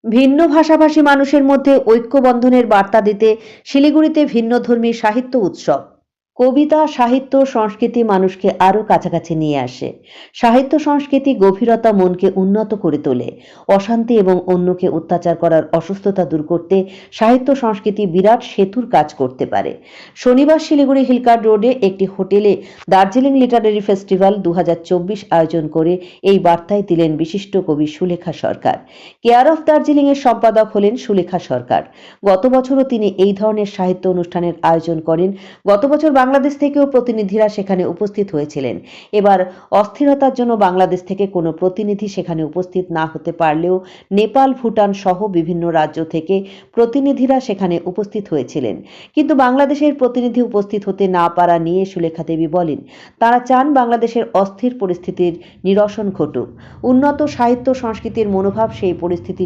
ভিন্ন ভাষাভাষী মানুষের মধ্যে ঐক্যবন্ধনের বার্তা দিতে শিলিগুড়িতে ভিন্নধর্মী সাহিত্য উৎসব। কবিতা, সাহিত্য, সংস্কৃতি মানুষকে আরো কাছাকাছি নিয়ে আসে। সাহিত্য সংস্কৃতি গভীরতা মনকে উন্নত করে তোলে। অশান্তি এবং অন্যকে অত্যাচার করার অসুস্থতা দূর করতে সাহিত্য সংস্কৃতি বিরাট সেতুর কাজ করতে পারে। শনিবার শিলিগুড়ি হিলকার্ট রোডে একটি হোটেলে দার্জিলিং লিটারেরি ফেস্টিভ্যাল 2024 আয়োজন করে এই বার্তায় দিলেন বিশিষ্ট কবি সুলেখা সরকার। কেয়ার অফ দার্জিলিং এর সম্পাদক হলেন সুলেখা সরকার। গত বছরও তিনি এই ধরনের সাহিত্য অনুষ্ঠানের আয়োজন করেন। গত বছর বাংলাদেশ থেকেও প্রতিনিধিরা সেখানে উপস্থিত হয়েছিলেন। এবার অস্থিরতার জন্য বাংলাদেশ থেকে কোনো প্রতিনিধি সেখানে উপস্থিত না হতে পারলেও নেপাল, ভুটান সহ বিভিন্ন রাজ্য থেকে প্রতিনিধিরা সেখানে উপস্থিত হয়েছিলেন। কিন্তু বাংলাদেশের প্রতিনিধি উপস্থিত হতে না পারা নিয়ে সুলেখা দেবী বলেন, তারা চান বাংলাদেশের অস্থির পরিস্থিতির নিরসন ঘটুক। উন্নত সাহিত্য সংস্কৃতির মনোভাব সেই পরিস্থিতি